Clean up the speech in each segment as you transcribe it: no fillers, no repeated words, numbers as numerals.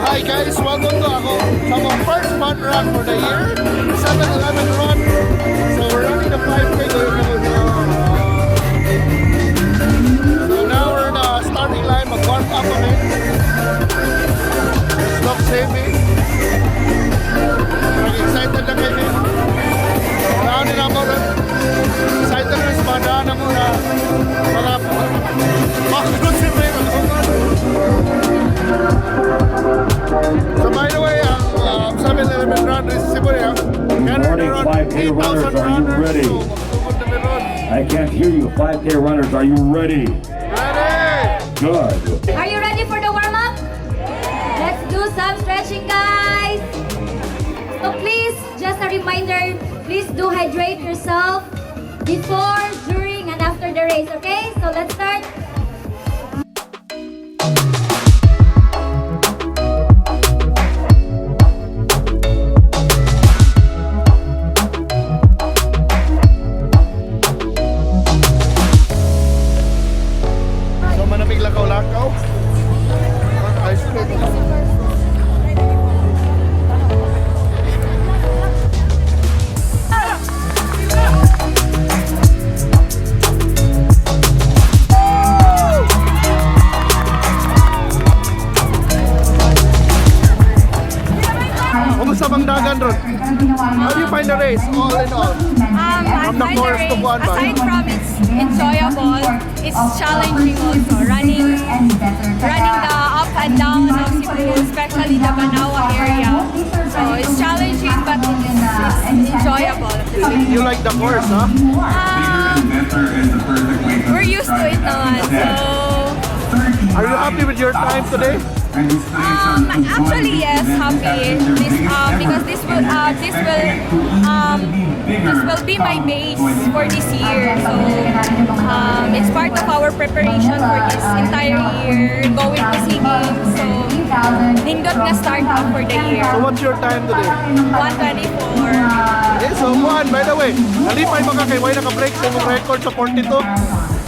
hi guys, welcome to ako sa mga first fun run for the year, 7-Eleven run. So we're running the 5K going na muna. So now we're in the starting line, mag-warm up kami. Stop saving. Excited na kayo. Marami na mo rin. Excited na sa mga na muna. Para makakot si May mag-ungan. So by the way, ang 7-Eleven run is Cebu. Morning 5K runners, are you ready? I can't hear you. 5K runners, are you ready? Ready! Good. Are you ready for the warm-up? Let's do some stretching, guys. So please, just a reminder, please do hydrate yourself before, during, and after the race, okay? So let's start. So manamig lakaw-lakaw. Ice cream. Kumusta bang dagan ron? How do you find the race, all in all? From the course to Buwan ba? Aside from it's enjoyable, it's challenging also. Running the up and down of Cebu, especially the Banawa area. So it's challenging, but it's enjoyable. You like the course, huh? We're used to it naman, so Are you happy with your time today? actually yes, happy because this will be my base for this year. So it's part of our preparation for this entire year, going to singing. So nindot na start up for the year. So what's your time today? 124. Okay, so Juan, by the way, nalipay mo ka kay Way naka-break sa imong record sa 42.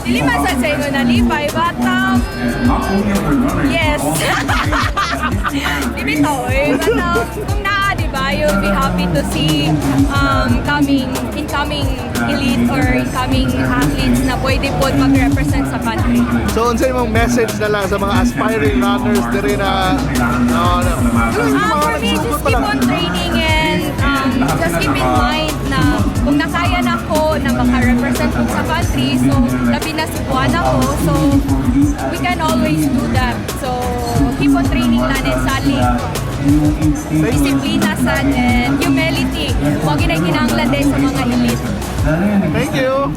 Dili man sa inyo nalipay, but yes. Di bitaw eh. But kung naa, di ba, you'll be happy to see incoming elite or incoming athletes na pwede po mag-represent sa country. So unsa imong message na lang sa mga aspiring runners diri na For me, just keep on training and just keep in mind na kung nakaya na ko na maka-represent ko sa country, so labi na Cebuan ako, so we can always do that. So keep on training lang and saling disiplina sad and humility. Huwag ginang-kinanglan din sa mga elite. Thank you.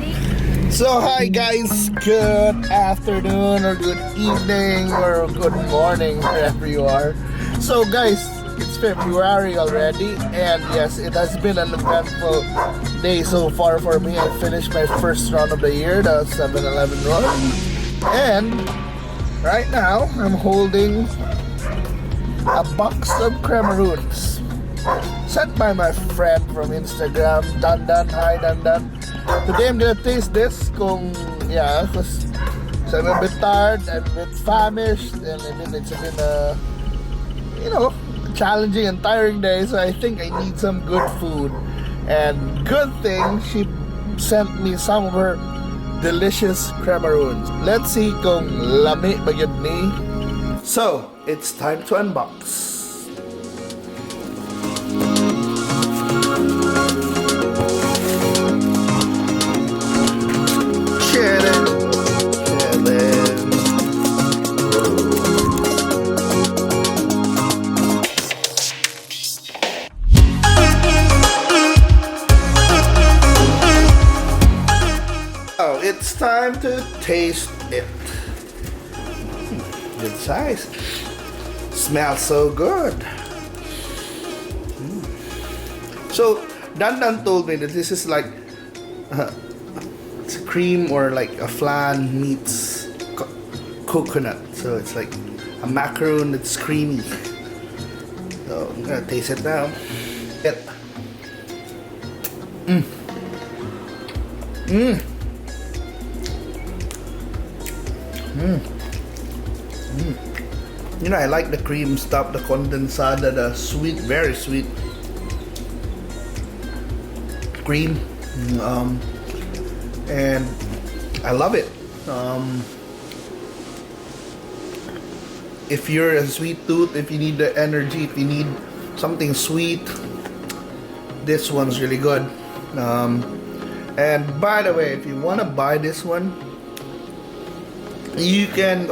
So hi guys, good afternoon or good evening or good morning wherever you are. So guys, it's February already and yes, it has been an eventful day so far for me. I finished my first run of the year, the 7-Eleven run, and right now I'm holding a box of Cremaroons sent by my friend from Instagram, Dandan. Hi Dandan. Today I'm gonna taste this because I'm a bit tired, I'm a bit famished, and it's been a challenging and tiring day, so I think I need some good food. And good thing she sent me some of her delicious Cremaroons. Let's see kung lami ba yun ni. So it's time to unbox. It's time to taste it. Good size. Smells so good. So Dandan told me that this is like it's a cream or like a flan meets coconut. So it's like a macaroon that's creamy. So I'm gonna taste it now. You know, I like the cream stuff, the condensada, the sweet, very sweet cream, and I love it. If you're a sweet tooth, if you need the energy, if you need something sweet, this one's really good. And by the way, if you want to buy this one, you can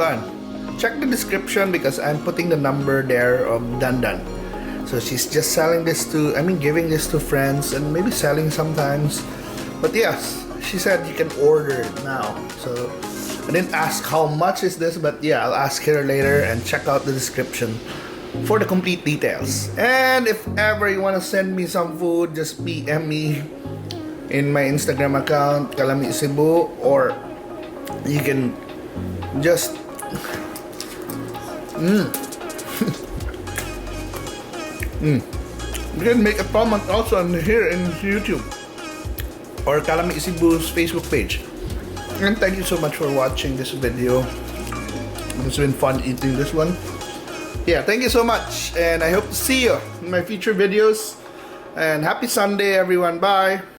check the description because I'm putting the number there of Dandan. So she's just selling this to, giving this to friends and maybe selling sometimes. But yes, she said you can order it now. So I didn't ask how much is this, but yeah, I'll ask her later and check out the description for the complete details. And if ever you want to send me some food, just PM me in my Instagram account, Kalami Cebu, or you can just you can make a comment also on here in YouTube or Kalami Cebu's Facebook page. And thank you so much for watching this video. It's been fun eating this one. Yeah, thank you so much, and I hope to see you in my future videos. And happy Sunday, everyone. Bye.